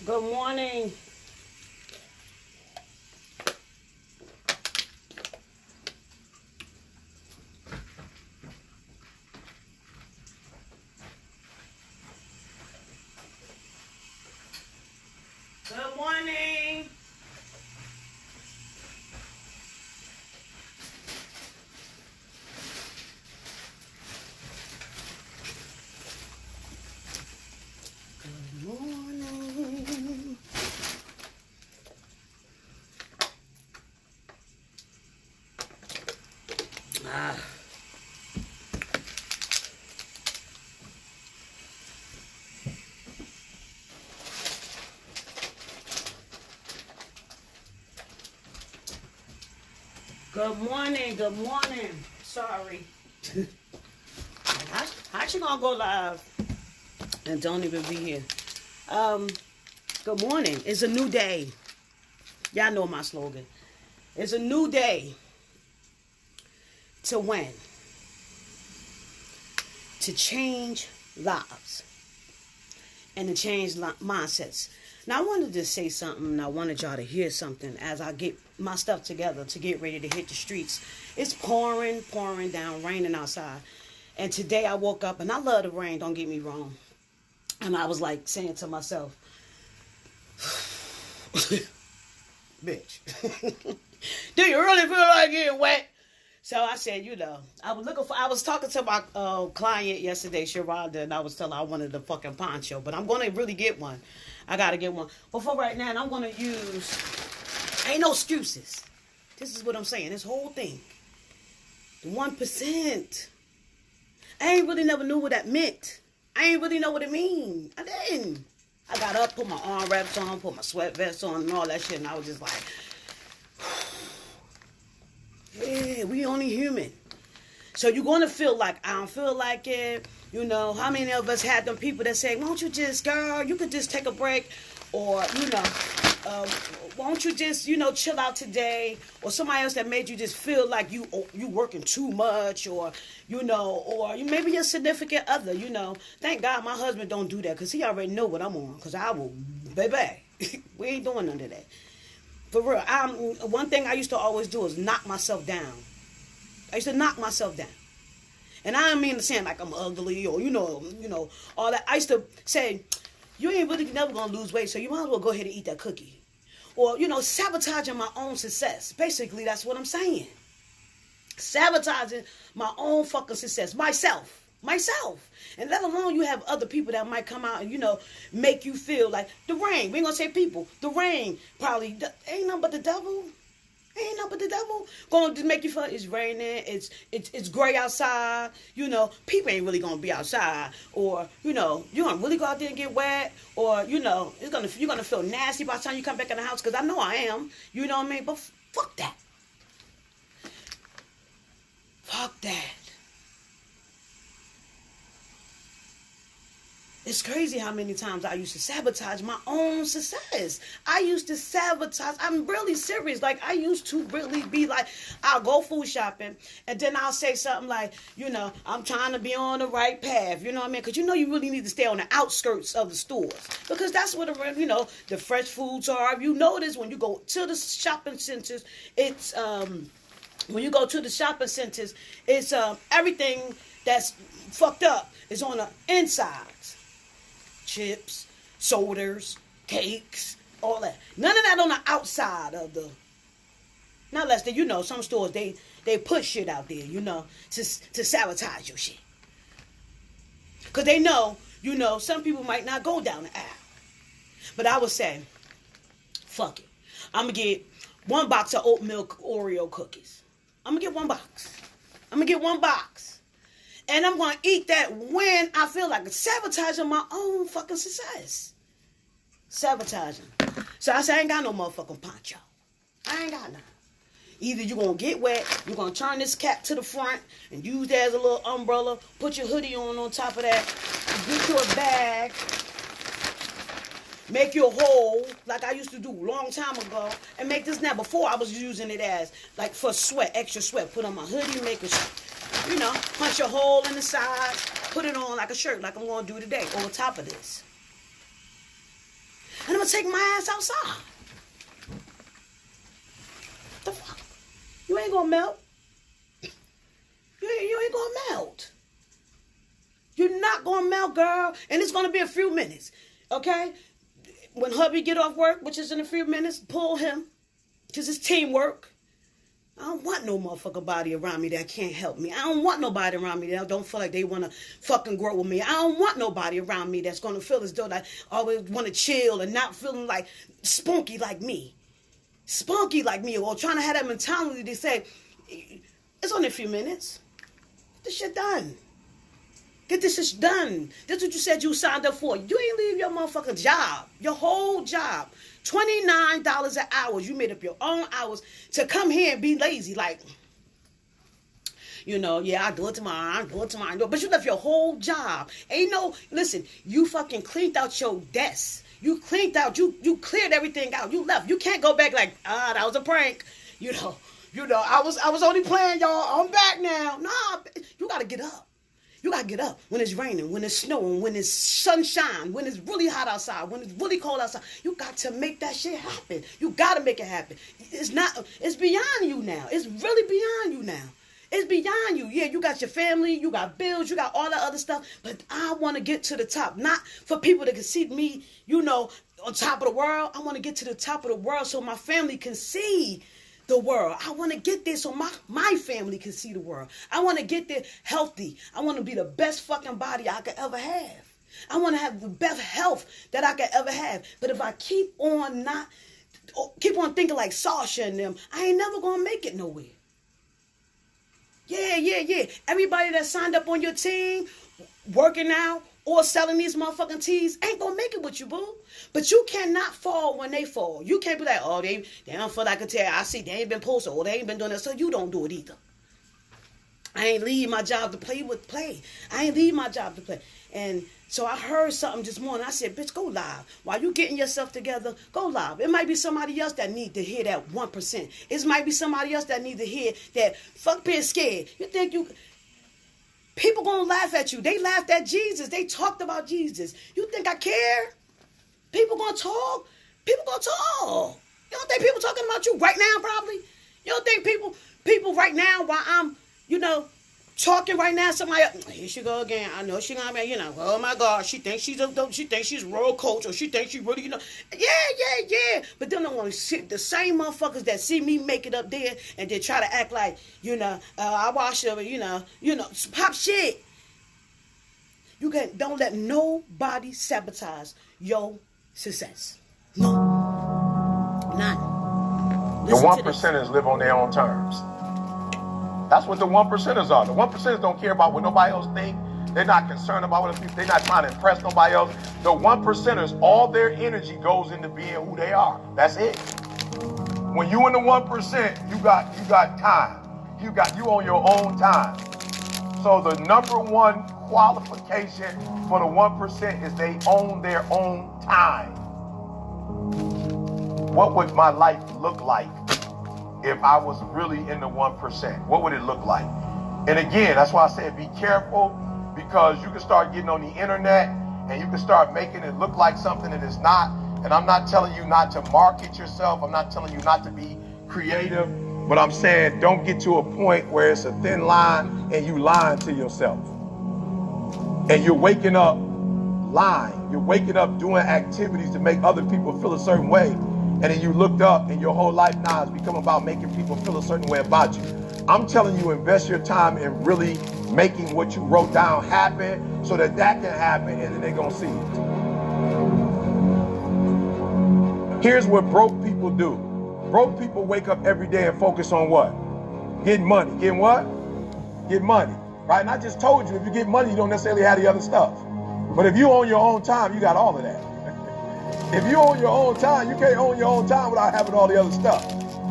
Good morning. Good morning. Good morning. Ah. Good morning. Good morning. Sorry. How she gonna go live and don't even be here? Good morning. It's a new day. Y'all know my slogan. It's a new day to win, to change lives, and to change mindsets. Now, I wanted to say something, and I wanted y'all to hear something as I get my stuff together to get ready to hit the streets. It's pouring down, raining outside. And today I woke up, and I love the rain, don't get me wrong. And I was like saying to myself, bitch, do you really feel like getting wet? So I said, I was talking to my client yesterday, Sharonda, and I was telling her I wanted a fucking poncho, but I'm going to really get one. I got to get one. But for right now, I'm going to use, ain't no excuses. This is what I'm saying, this whole thing. The 1%. I ain't really never knew what that meant. I ain't really know what it mean. I didn't. I got up, put my arm wraps on, put my sweat vest on and all that shit, and I was just like, yeah, we only human. So you're going to feel like, I don't feel like it. How many of us had them people that say, won't you just, girl, you could just take a break. Or, won't you just, chill out today. Or somebody else that made you just feel like you working too much. Or maybe your significant other, Thank God my husband don't do that because he already know what I'm on. Because I will, baby, we ain't doing none of that. For real, one thing I used to always do is knock myself down. I used to knock myself down. And I don't mean to sound like I'm ugly or, all that. I used to say, you ain't really never going to lose weight, so you might as well go ahead and eat that cookie. Or, sabotaging my own success. Basically, that's what I'm saying. Sabotaging my own fucking success. Myself. And let alone you have other people that might come out and, make you feel like the rain. We ain't gonna say people. The rain probably ain't nothing but the devil. Ain't nothing but the devil. Gonna just make you feel it's raining, it's gray outside, people ain't really gonna be outside. Or, you gonna really go out there and get wet, or, you're gonna feel nasty by the time you come back in the house, because I know I am. You know what I mean? But fuck that. Fuck that. It's crazy how many times I used to sabotage my own success. I used to sabotage. I'm really serious. Like, I used to really be like, I'll go food shopping, and then I'll say something like, I'm trying to be on the right path. You know what I mean? Because you really need to stay on the outskirts of the stores. Because that's where the fresh foods are. You notice when you go to the shopping centers, it's, when you go to the shopping centers, it's everything that's fucked up is on the insides. Chips, sodas, cakes, all that. None of that on the outside of the. Not less than, some stores, they put shit out there, to sabotage your shit. Because they know, some people might not go down the aisle. But I would say, fuck it. I'm going to get one box of oat milk Oreo cookies. I'm going to get one box. And I'm going to eat that when I feel like sabotaging my own fucking success. Sabotaging. So I said, I ain't got no motherfucking poncho. I ain't got none. Either you're going to get wet, you're going to turn this cap to the front and use that as a little umbrella, put your hoodie on top of that, get you a bag, make you a hole like I used to do a long time ago, and make this now. Before I was using it as like for sweat, extra sweat. Put on my hoodie, make a punch a hole in the side, put it on like a shirt, like I'm going to do today, over top of this. And I'm going to take my ass outside. The fuck? You ain't going to melt. You ain't going to melt. You're not going to melt, girl. And it's going to be a few minutes. Okay? When hubby get off work, which is in a few minutes, pull him. Because it's teamwork. I don't want no motherfucking body around me that can't help me. I don't want nobody around me that don't feel like they want to fucking grow with me. I don't want nobody around me that's going to feel as though I always want to chill and not feeling like spunky like me. Spunky like me. Or trying to have that mentality to say, it's only a few minutes. Get this shit done. Get this shit done. That's what you said you signed up for. You ain't leave your motherfucking job. Your whole job. $29 an hour. You made up your own hours to come here and be lazy. Like, you know, yeah, I'll do it tomorrow. But you left your whole job. Ain't no, listen, you fucking cleaned out your desk. You cleaned out, you cleared everything out. You left. You can't go back like, that was a prank. You know, I was only playing, y'all. I'm back now. Nah, you got to get up. You got to get up when it's raining, when it's snowing, when it's sunshine, when it's really hot outside, when it's really cold outside. You got to make that shit happen. You got to make it happen. It's beyond you now. It's really beyond you now. It's beyond you. Yeah, you got your family, you got bills, you got all that other stuff. But I want to get to the top. Not for people that can see me, you know, on top of the world. I want to get to the top of the world so my family can see the world. I want to get there so my family can see the world. I want to get there healthy. I want to be the best fucking body I could ever have. I want to have the best health that I could ever have. But if I keep on thinking like Sasha and them, I ain't never going to make it nowhere. Yeah. Everybody that signed up on your team, working out, or selling these motherfucking teas ain't gonna make it with you, boo. But you cannot fall when they fall. You can't be like, oh, they don't feel like a tear. I see they ain't been posted, or they ain't been doing that, so you don't do it either. I ain't leave my job to play. I ain't leave my job to play. And so I heard something this morning. I said, bitch, go live. While you getting yourself together, go live. It might be somebody else that need to hear that 1%. It might be somebody else that need to hear that fuck being scared. You think you... People gonna laugh at you. They laughed at Jesus. They talked about Jesus. You think I care? People gonna talk? People gonna talk. You don't think people talking about you right now, probably? You don't think people right now, while I'm, talking right now, somebody, here she go again. I know she gonna be, oh my God, she thinks she's a royal coach, or she thinks she really, yeah. But then I'm gonna sit the same motherfuckers that see me make it up there and then try to act like, I wash up, pop shit. Don't let nobody sabotage your success. No. None. The 1%ers live on their own terms. That's what the 1%ers are. The 1%ers don't care about what nobody else thinks. They're not concerned about what other people. They're not trying to impress nobody else. The 1%ers, all their energy goes into being who they are. That's it. When you in the 1%, you got time. You own your own time. So the number one qualification for the 1% is they own their own time. What would my life look like if I was really in the 1%? What would it look like? And again, that's why I said be careful, because you can start getting on the internet and you can start making it look like something that it's not. And I'm not telling you not to market yourself. I'm not telling you not to be creative. But I'm saying don't get to a point where it's a thin line and you lying to yourself. And you're waking up lying. You're waking up doing activities to make other people feel a certain way. And then you looked up and your whole life now has become about making people feel a certain way about you. I'm telling you, invest your time in really making what you wrote down happen so that can happen, and then they're going to see it. Here's what broke people do. Broke people wake up every day and focus on what? Getting money. Getting what? Get money. Right? And I just told you, if you get money, you don't necessarily have the other stuff. But if you own your own time, you got all of that. If you own your own time, you can't own your own time without having all the other stuff.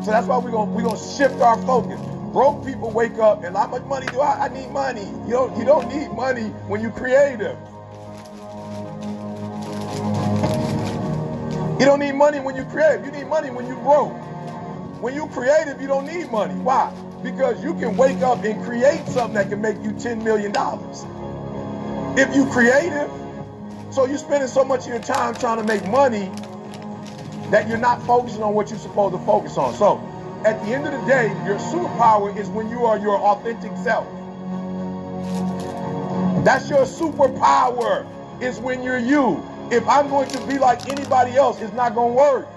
So that's why we're gonna shift our focus. Broke people wake up and how much money do I need money. You don't need money when you're creative. You don't need money when you're creative. You need money when you're broke. When you're creative, you don't need money. Why? Because you can wake up and create something that can make you $10 million. If you're creative, so you're spending so much of your time trying to make money, that you're not focusing on what you're supposed to focus on. So at the end of the day, your superpower is when you are your authentic self. That's your superpower, is when you're you. If I'm going to be like anybody else, it's not going to work.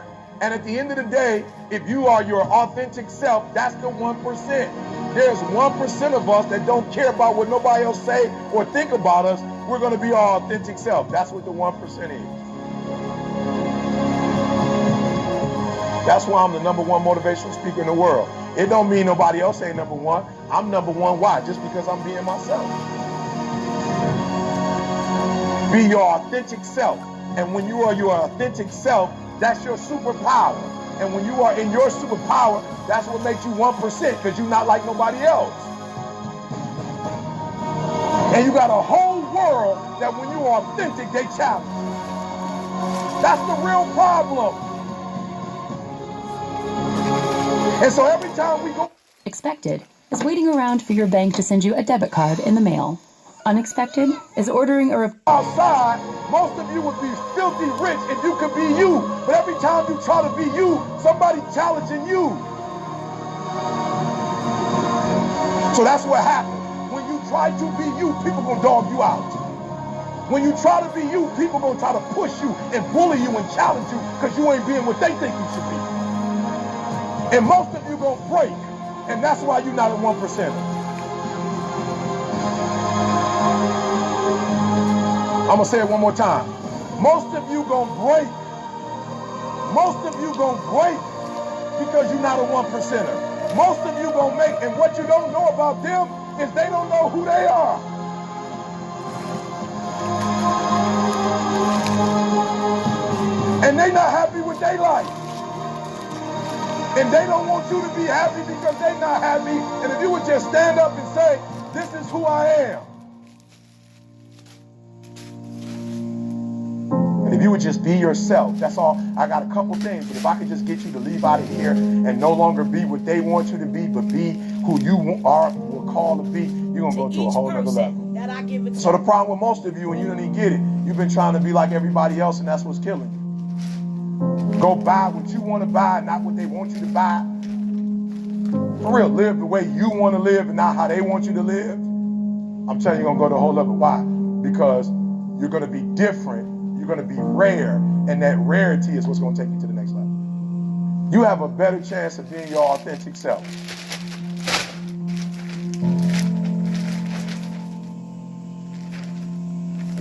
And at the end of the day, if you are your authentic self, that's the 1%. There's 1% of us that don't care about what nobody else say or think about us. We're going to be our authentic self. That's what the 1% is. That's why I'm the #1 motivational speaker in the world. It don't mean nobody else ain't #1. I'm #1. Why? Just because I'm being myself. Be your authentic self. And when you are your authentic self, that's your superpower. And when you are in your superpower, that's what makes you 1%, because you're not like nobody else. And you got a whole world that when you are authentic, they challenge. That's the real problem. And so every time we go... Expected is waiting around for your bank to send you a debit card in the mail. Unexpected is ordering a... Outside, most of you would be filthy rich if you could be you. But every time you try to be you, somebody challenging you. So that's what happens. When you try to be you, people gonna dog you out. When you try to be you, people gonna try to push you and bully you and challenge you because you ain't being what they think you should be. And most of you gonna break. And that's why you're not a 1%er. I'm gonna say it one more time. Most of you gonna break. Most of you gonna break because you're not a 1%er. Most of you gonna make, and what you don't know about them is they don't know who they are. And they not happy with their life. And they don't want you to be happy because they not happy. And if you would just stand up and say, this is who I am. If you would just be yourself, that's all. I got a couple things, but if I could just get you to leave out of here and no longer be what they want you to be, but be who you are, were called to be, you're going to go to a whole other level. That I give it to. So the problem with most of you, and you don't even get it, you've been trying to be like everybody else, and that's what's killing you. Go buy what you want to buy, not what they want you to buy. For real, live the way you want to live and not how they want you to live. I'm telling you, you're going to go to a whole level. Why? Because you're going to be different. You're going to be rare, and that rarity is what's going to take you to the next level. You have a better chance of being your authentic self.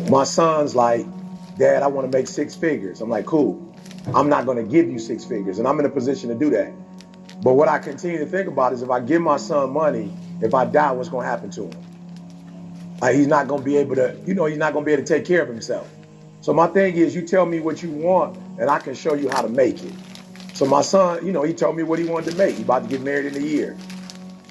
My son's like, Dad, I want to make 6 figures. I'm like, cool. I'm not going to give you 6 figures, and I'm in a position to do that. But what I continue to think about is if I give my son money, if I die, what's going to happen to him? He's not going to be able to, he's not going to be able to take care of himself. So my thing is, you tell me what you want, and I can show you how to make it. So my son, he told me what he wanted to make. He's about to get married in a year.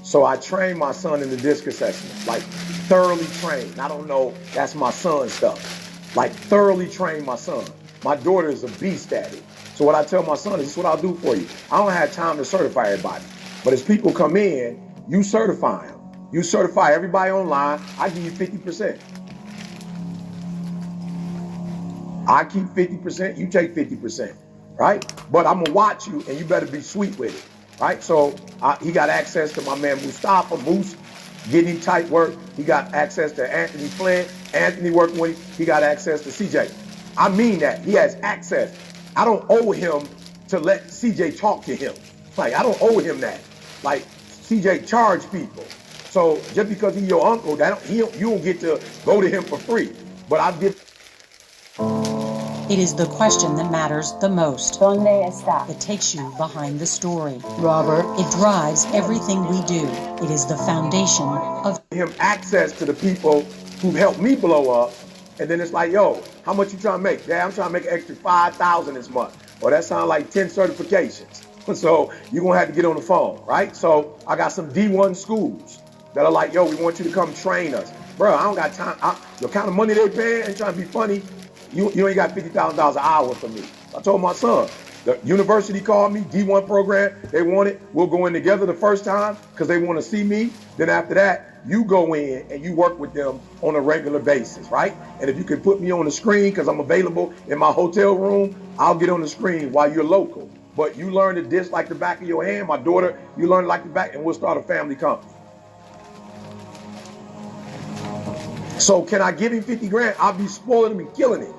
So I trained my son in the disc assessment, like thoroughly trained. I don't know, that's my son's stuff. Like thoroughly trained my son. My daughter is a beast at it. So what I tell my son is, this is what I'll do for you. I don't have time to certify everybody. But as people come in, you certify them. You certify everybody online, I give you 50%. I keep 50%, you take 50%, right? But I'm gonna watch you and you better be sweet with it, right? So he got access to my man Mustafa, Moose, getting him tight work. He got access to Anthony Flynn, Anthony working with him. He got access to CJ. I mean that, he has access. I don't owe him to let CJ talk to him. Like, I don't owe him that. Like, CJ charge people. So just because he's your uncle, you don't get to go to him for free. But I give. It is the question that matters the most. ¿Dónde está? It takes you behind the story. Robert. It drives everything we do. It is the foundation of him access to the people who helped me blow up. And then it's like, yo, how much you trying to make? Yeah, I'm trying to make an extra $5,000 this month. Or that sounds like 10 certifications. So you're going to have to get on the phone, right? So I got some D1 schools that are like, yo, we want you to come train us. Bro, I don't got time. The kind of money they pay, ain't trying to be funny. You ain't got $50,000 an hour for me. I told my son, the university called me, D1 program, they want it. We'll go in together the first time because they want to see me. Then after that, you go in and you work with them on a regular basis, right? And if you can put me on the screen because I'm available in my hotel room, I'll get on the screen while you're local. But you learn the dish like the back of your hand. My daughter, you learn like the back, and we'll start a family company. So can I give him 50 grand? I'll be spoiling him and killing him.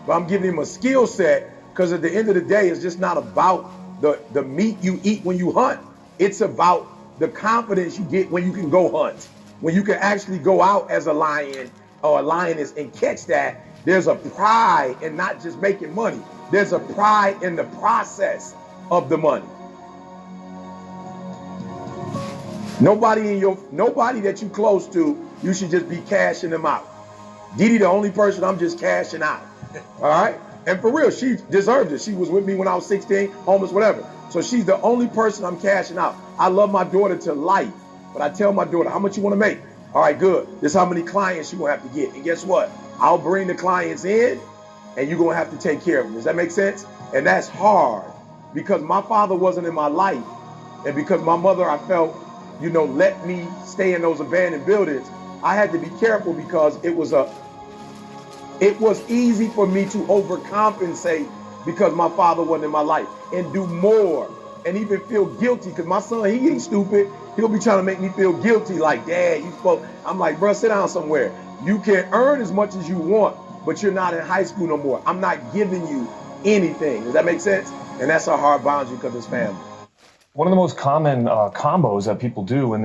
But I'm giving him a skill set because at the end of the day, it's just not about the meat you eat when you hunt. It's about the confidence you get when you can go hunt. When you can actually go out as a lion or a lioness and catch that, there's a pride in not just making money. There's a pride in the process of the money. Nobody that you close to, you should just be cashing them out. Didi, the only person I'm just cashing out. All right? And for real, she deserved it. She was with me when I was 16, homeless, whatever. So she's the only person I'm cashing out. I love my daughter to life, but I tell my daughter, how much you want to make? All right, good. This is how many clients you going to have to get. And guess what? I'll bring the clients in, and you're going to have to take care of them. Does that make sense? And that's hard because my father wasn't in my life. And because my mother, I felt, let me stay in those abandoned buildings. I had to be careful because it was easy for me to overcompensate because my father wasn't in my life and do more and even feel guilty because my son, he ain't stupid. He'll be trying to make me feel guilty like, Dad, you spoke. I'm like, bro, sit down somewhere. You can earn as much as you want, but you're not in high school no more. I'm not giving you anything. Does that make sense? And that's a hard boundary because it's family. One of the most common combos that people do when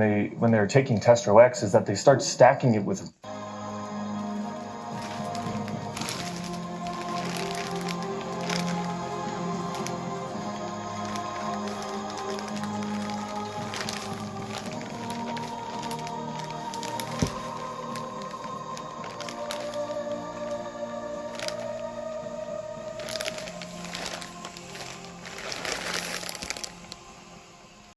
they're taking Testosterone X is that they start stacking it with